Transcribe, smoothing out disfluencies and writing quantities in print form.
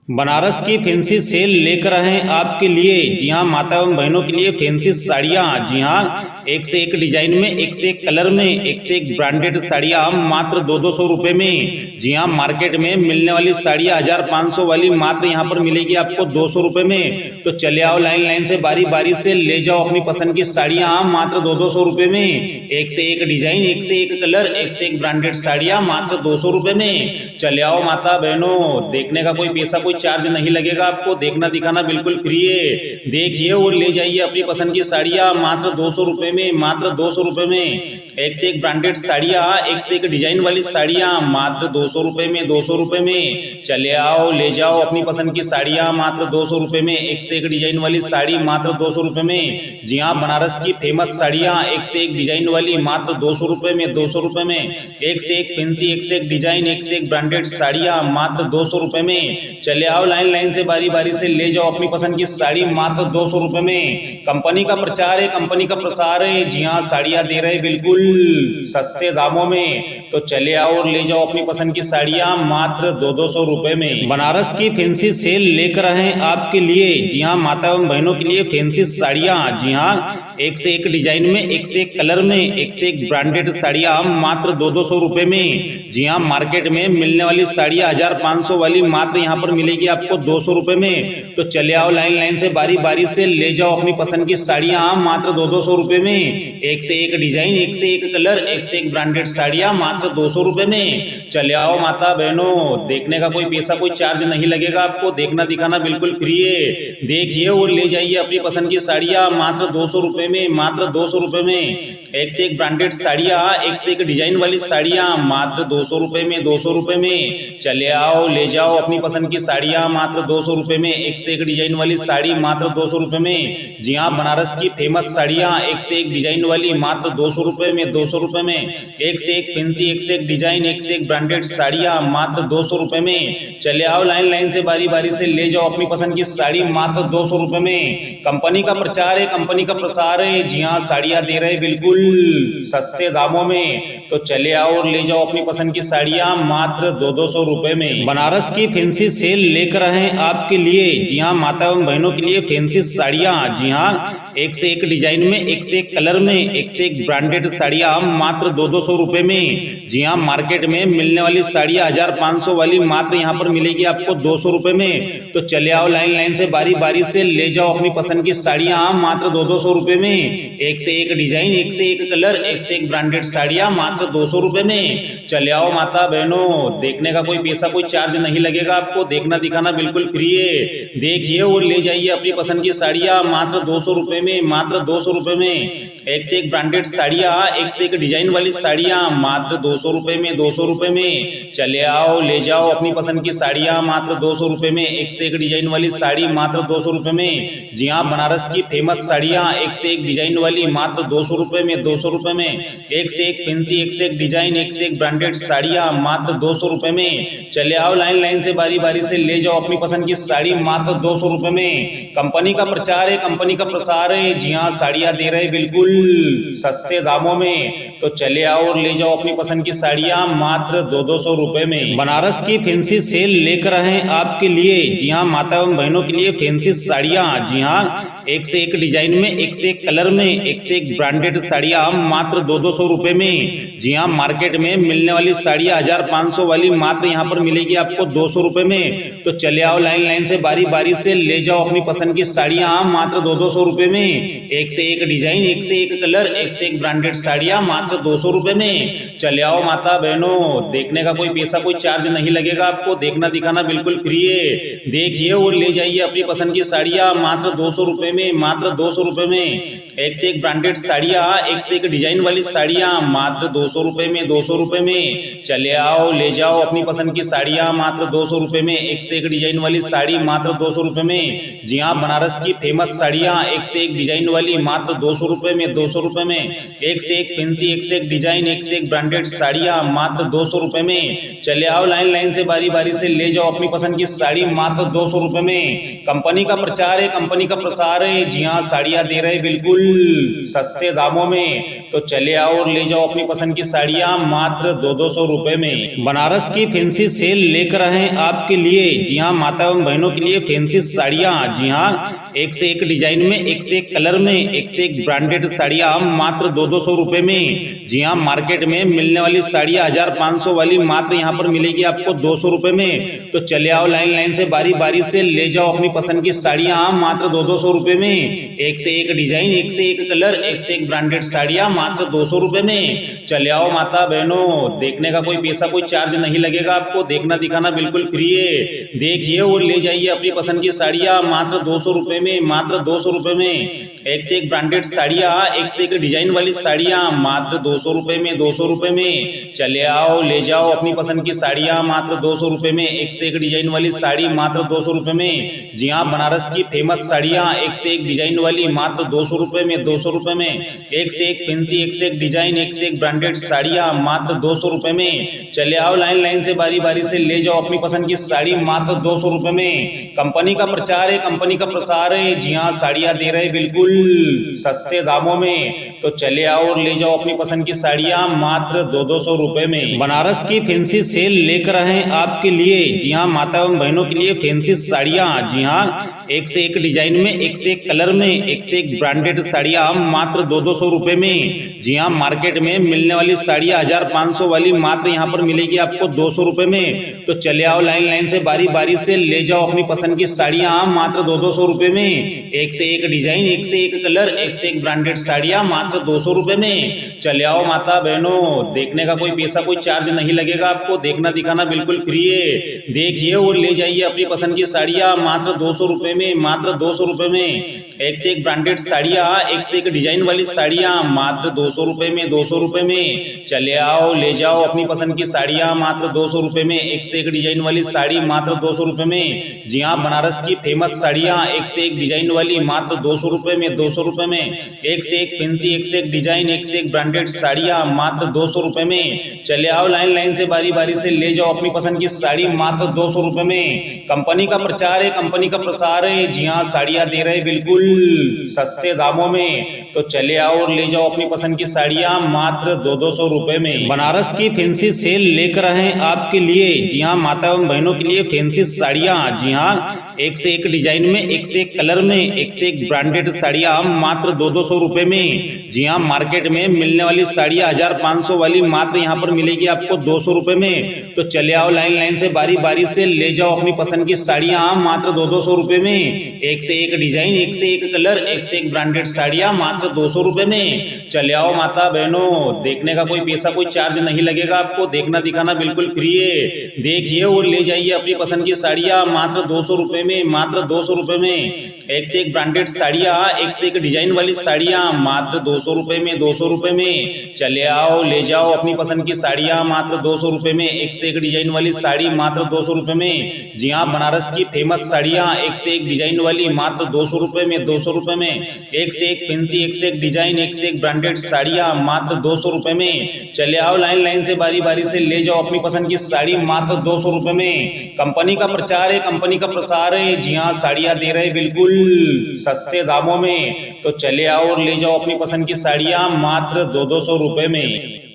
बनारस की fancy cell लेकर आए हैं आपके लिए। जी हाँ, माता एवं बहनों के लिए फैंसी साड़ियाँ। जी हाँ, एक से एक डिजाइन में, एक से एक कलर में, एक से एक ब्रांडेड साड़ियाँ मात्र 200 रुपए में। जी हाँ, मार्केट में मिलने वाली साड़ियाँ 1500 वाली मात्र यहाँ पर मिलेगी आपको 200 रुपए में। तो चले आओ लाइन लाइन से, बारी बारी से ले जाओ अपनी पसंद की साड़ियाँ मात्र 200 रुपए में। एक से एक डिजाइन, एक से एक कलर, एक से एक ब्रांडेड साड़ियाँ मात्र 200 रुपए में। चले आओ माता बहनों, देखने का कोई पैसा कोई चार्ज नहीं लगेगा आपको, देखना दिखाना बिल्कुल फ्री है। देखिए और ले जाइए अपनी पसंद की साड़ियाँ मात्र 200 रुपए में, मात्र 200 रुपए में। एक से एक ब्रांडेड साड़ियाँ, एक से एक डिजाइन वाली साड़ियाँ मात्र 200 रुपए में, 200 रुपए में। चले आओ ले जाओ अपनी पसंद की साड़ियाँ मात्र 200 रुपए में। एक से एक डिजाइन वाली साड़ी मात्र 200 रुपए में। जी हाँ, बनारस की फेमस साड़ियाँ एक से एक डिजाइन वाली मात्र 200 रुपए में, 200 रुपए में। एक से एक फैंसी, एक से एक डिजाइन, एक से एक ब्रांडेड साड़ियाँ मात्र 200 रुपए में। चले आओ लाइन लाइन से, बारी बारी से ले जाओ अपनी पसंद की साड़ी मात्र 200 रुपए में। कंपनी का प्रचार है, कंपनी का प्रसार है। जी हाँ, साड़ियाँ दे रहे बिल्कुल सस्ते दामों में। तो चले आओ और ले जाओ अपनी पसंद की साड़ियाँ मात्र 200 रुपए में। बनारस की फैंसी सेल लेकर आए हैं आपके लिए। जी हाँ, माता एवं बहनों के लिए फैंसी साड़ियाँ। जी हाँ, एक से एक डिजाइन में, एक से एक कलर में, एक से एक ब्रांडेड साड़ियाँ मात्र 200 रुपए में। जी हाँ, मार्केट में मिलने वाली साड़ियाँ 1500 वाली मात्र यहाँ पर मिलेगी आपको 200 रुपए में। तो चले आओ लाइन लाइन से, बारी बारी से ले जाओ अपनी पसंद की साड़ियाँ मात्र 200 रुपए में। एक से एक डिजाइन, एक से एक कलर, एक से एक ब्रांडेड साड़ियाँ मात्र 200 रुपए में। चले आओ माता बहनों, देखने का कोई पैसा कोई चार्ज नहीं लगेगा आपको, देखना दिखाना बिल्कुल फ्री है। देखिए और ले जाइए अपनी पसंद की साड़ियाँ मात्र 200 रुपए में, मात्र 200 रुपए में। एक से एक ब्रांडेड साड़ियाँ, एक से एक डिजाइन वाली साड़ियाँ मात्र 200 रुपए में, 200 रुपए में। चले आओ ले जाओ अपनी पसंद की साड़ियाँ मात्र 200 रुपए में। एक से एक डिजाइन वाली साड़ी मात्र 200 रुपए में। जी हाँ, बनारस की फेमस साड़ियाँ एक से एक डिजाइन वाली मात्र 200 रुपए में, 200 रुपए में। एक से एक फैंसी, एक से एक डिजाइन, एक से एक ब्रांडेड साड़ियाँ मात्र 200 रुपए में। चले आओ लाइन लाइन से, बारी बारी से ले जाओ अपनी पसंद की साड़ी मात्र 200 रुपए में। कंपनी का प्रचार है, कंपनी का प्रसार है। जी हाँ, साड़ियाँ दे रहे बिल्कुल सस्ते दामों में। तो चले आओ और ले जाओ अपनी पसंद की साड़ियाँ मात्र 200 रुपए में। बनारस की फैंसी सेल लेकर आए हैं आपके लिए। जी हाँ, माता एवं बहनों के लिए फैंसी साड़ियाँ। जी हाँ, एक से एक डिजाइन में, एक से एक कलर में, एक से एक ब्रांडेड साड़ियाँ मात्र 200 रुपए में। जी हाँ, मार्केट में मिलने वाली साड़ियाँ 1500 वाली मात्र यहाँ पर मिलेगी आपको 200 रुपए में। तो चले आओ लाइन लाइन से, बारी बारी से ले जाओ अपनी पसंद की साड़ियाँ मात्र 200 रुपए में। एक से एक डिजाइन, एक से एक कलर, एक से एक ब्रांडेड साड़ियाँ मात्र 200 रुपए में। चले आओ माता बहनों, देखने का कोई पैसा कोई चार्ज नहीं लगेगा आपको, देखना दिखाना बिल्कुल फ्री है। देखिए और ले जाइए अपनी पसंद की साड़ियाँ मात्र 200 रुपए में, मात्र 200 रुपए में। एक से एक ब्रांडेड साड़ियाँ, एक से एक डिजाइन वाली साड़ियाँ मात्र 200 रुपए में, 200 रुपए में। चले आओ ले जाओ अपनी पसंद की साड़ियाँ मात्र 200 रुपए में। एक से एक डिजाइन वाली साड़ी मात्र 200 रुपए में। जी हाँ, बनारस की फेमस साड़ियाँ एक से एक डिजाइन वाली मात्र 200 रुपए में, 200 रुपए में। एक से एक फैंसी, एक से एक डिजाइन, एक से एक ब्रांडेड साड़ियाँ मात्र 200 रुपए में। चले आओ लाइन लाइन से, बारी बारी से ले जाओ अपनी पसंद की साड़ी मात्र 200 रुपए में। कंपनी का प्रचार है, कंपनी का प्रसार है। जी हाँ, साड़ियाँ दे रहे बिल्कुल सस्ते दामों में। तो चले आओ और ले जाओ अपनी पसंद की साड़ियाँ मात्र 200 रुपए में। बनारस की फैंसी सेल लेकर आए हैं आपके लिए। जी हाँ, माता एवं बहनों के लिए फैंसी साड़ियाँ। जी हाँ, एक से एक डिजाइन में, एक से एक कलर में, एक से एक ब्रांडेड साड़ियाँ मात्र 200 रुपए में। जी हाँ, मार्केट में मिलने वाली साड़ियाँ 1500 वाली मात्र यहाँ पर मिलेगी आपको 200 रुपए में। तो चले आओ लाइन लाइन से, बारी बारी से ले जाओ अपनी पसंद की साड़ियाँ मात्र 200 रुपए में। एक से एक डिजाइन, एक से एक कलर, एक से एक ब्रांडेड साड़ियाँ मात्र 200 रुपए में। चले आओ माता बहनों, देखने का कोई पैसा कोई चार्ज नहीं लगेगा आपको, देखना दिखाना बिल्कुल फ्री है। देखिए और ले जाइए अपनी पसंद की साड़ियाँ मात्र 200 रुपए में, मात्र 200 रुपए में। एक से एक ब्रांडेड साड़ियाँ, एक से एक डिजाइन वाली साड़ियाँ मात्र 200 रुपए में, 200 रुपए में। चले आओ ले जाओ अपनी पसंद की साड़ियाँ मात्र 200 रुपए में। एक से एक डिजाइन वाली साड़ी मात्र 200 रुपए में। जी हाँ, बनारस की फेमस साड़ियाँ एक से एक डिजाइन वाली मात्र 200 रुपए में, 200 रुपए में। एक से एक फैंसी, एक से एक डिजाइन, एक से एक ब्रांडेड साड़ियाँ मात्र 200 रुपए में। चले आओ लाइन लाइन से, बारी बारी से ले जाओ अपनी पसंद की साड़ी मात्र 200 रुपए में। कंपनी का प्रचार है, कंपनी का प्रसार है। रहे हैं। जी हाँ, साड़ियाँ दे रहे हैं बिल्कुल सस्ते दामों में। तो चले आओ और ले जाओ अपनी पसंद की साड़ियाँ मात्र 200 रुपए में। बनारस की फैंसी सेल लेकर आए हैं आपके लिए। जी हाँ, माता एवं बहनों के लिए फैंसी साड़ियाँ। जी हाँ, एक से एक डिजाइन में, एक से एक कलर में, एक से एक ब्रांडेड साड़ियाँ मात्र 200 रुपए में। जी हाँ, मार्केट में मिलने वाली साड़ियाँ 1500 वाली मात्र यहाँ पर मिलेगी आपको 200 रुपए में। तो चले आओ लाइन लाइन से, बारी बारी से ले जाओ अपनी पसंद की साड़ियाँ मात्र 200 रुपए में। एक से एक डिजाइन, एक से एक कलर, एक से एक ब्रांडेड साड़ियाँ मात्र 200 रुपए में। चले आओ माता बहनों, देखने का कोई पैसा कोई चार्ज नहीं लगेगा आपको, देखना दिखाना बिल्कुल फ्री है। देखिए और ले जाइए अपनी पसंद की साड़ियाँ मात्र 200 रुपए में, मात्र 200 रुपए में। एक से एक ब्रांडेड साड़ियाँ, एक से एक डिजाइन वाली साड़ियाँ मात्र 200 रुपए में, 200 रुपए में। चले आओ ले जाओ अपनी पसंद की साड़ियाँ मात्र 200 रुपए में। एक से एक डिजाइन वाली साड़ी मात्र 200 रुपए में। जी हाँ, बनारस की फेमस साड़ियाँ एक से एक डिजाइन वाली मात्र 200 रुपए में, 200 रुपए में। एक से एक फैंसी, एक से एक डिजाइन, एक से एक ब्रांडेड साड़ियाँ मात्र 200 रुपए में। चले आओ लाइन लाइन से, बारी बारी से ले जाओ अपनी पसंद की साड़ी मात्र 200 रुपए में। कंपनी का प्रचार है, कंपनी का प्रसार है। जी हाँ, साड़ियाँ दे रहे बिल्कुल सस्ते दामों में। तो चले आओ और ले जाओ अपनी पसंद की साड़ियाँ मात्र 200 रुपए में। बनारस की फैंसी सेल लेकर आए हैं आपके लिए। जी हाँ, माता एवं बहनों के लिए फैंसी साड़ियाँ। जी हाँ, एक से एक डिजाइन में, एक से एक कलर में, एक से एक ब्रांडेड साड़ियाँ मात्र 200 रुपए में। जी हाँ, मार्केट में मिलने वाली साड़ियाँ 1500 वाली मात्र यहाँ पर मिलेगी आपको 200 रुपए में। तो चले आओ लाइन लाइन से, बारी बारी से ले जाओ अपनी पसंद की साड़ियाँ मात्र 200 रुपए में। एक से एक डिजाइन, एक से एक कलर, एक से एक ब्रांडेड साड़ियाँ मात्र 200 रुपए में। चले आओ माता बहनों, देखने का कोई पैसा कोई चार्ज नहीं लगेगा आपको, देखना दिखाना बिल्कुल फ्री है। देखिए और ले जाइए अपनी पसंद की साड़ियाँ मात्र 200 रुपए में, मात्र 200 रुपए में। एक से एक ब्रांडेड साड़ियाँ, एक से एक डिजाइन वाली साड़ियाँ मात्र 200 रुपए में, 200 रुपए में। चले आओ ले जाओ अपनी पसंद की साड़ियाँ मात्र 200 रुपए में। एक से एक डिजाइन वाली साड़ी मात्र 200 रुपए में। जी हाँ, बनारस की फेमस साड़ियाँ एक से एक डिजाइन वाली मात्र 200 रुपए में, 200 रुपए में। एक से एक फैंसी, एक से एक डिजाइन, एक से एक ब्रांडेड साड़ियाँ मात्र 200 रुपए में। चले आओ लाइन लाइन से, बारी बारी से ले जाओ अपनी पसंद की साड़ी मात्र 200 रुपए में। कंपनी का प्रचार है, कंपनी का प्रसार है। जी हाँ, साड़ियाँ दे रहे बिल्कुल सस्ते दामों में। तो चले आओ और ले जाओ अपनी पसंद की साड़ियाँ मात्र 200 रुपए में। बनारस की फैंसी सेल लेकर आए हैं आपके लिए। जी हाँ, माता एवं बहनों के लिए फैंसी साड़ियाँ। जी हाँ, एक से एक डिजाइन में, एक से एक कलर में, एक से एक ब्रांडेड साड़ियाँ मात्र 200 रुपए में। जी हाँ, मार्केट में मिलने वाली साड़ियाँ 1500 वाली मात्र यहाँ पर मिलेगी आपको 200 रुपए में। तो चले आओ लाइन लाइन से, बारी बारी से ले जाओ अपनी पसंद की साड़ियाँ मात्र 200 रुपए में। एक से एक डिजाइन, एक से एक कलर, एक से एक ब्रांडेड साड़ियाँ मात्र 200 रुपए में। चले आओ माता बहनों, देखने का कोई पैसा कोई चार्ज नहीं लगेगा आपको, देखना दिखाना बिल्कुल फ्री है। देखिए और ले जाइए अपनी पसंद की साड़ियाँ मात्र 200 रुपए में, मात्र 200 रुपए में। एक से एक ब्रांडेड साड़ियाँ, एक से एक डिजाइन वाली साड़ियाँ मात्र 200 रुपए में, 200 रुपए में। चले आओ ले जाओ अपनी पसंद की साड़ियाँ मात्र 200 रुपए में। एक से एक डिजाइन वाली साड़ी मात्र 200 रुपए में। जी हाँ, बनारस की फेमस साड़ियाँ एक से एक डिजाइन वाली मात्र 200 रुपए में, 200 रुपए में। एक से एक फैंसी, एक से एक डिजाइन, एक से एक ब्रांडेड साड़ियाँ मात्र 200 रुपए में। चले आओ लाइन लाइन से, बारी बारी से ले जाओ अपनी पसंद की साड़ी मात्र 200 रुपए में। कंपनी का प्रचार है, कंपनी का प्रसार है। जी हाँ, साड़ियाँ दे रहे बिल्कुल सस्ते दामों में। तो चले आओ और ले जाओ अपनी पसंद की साड़ियाँ मात्र 200 रुपए में।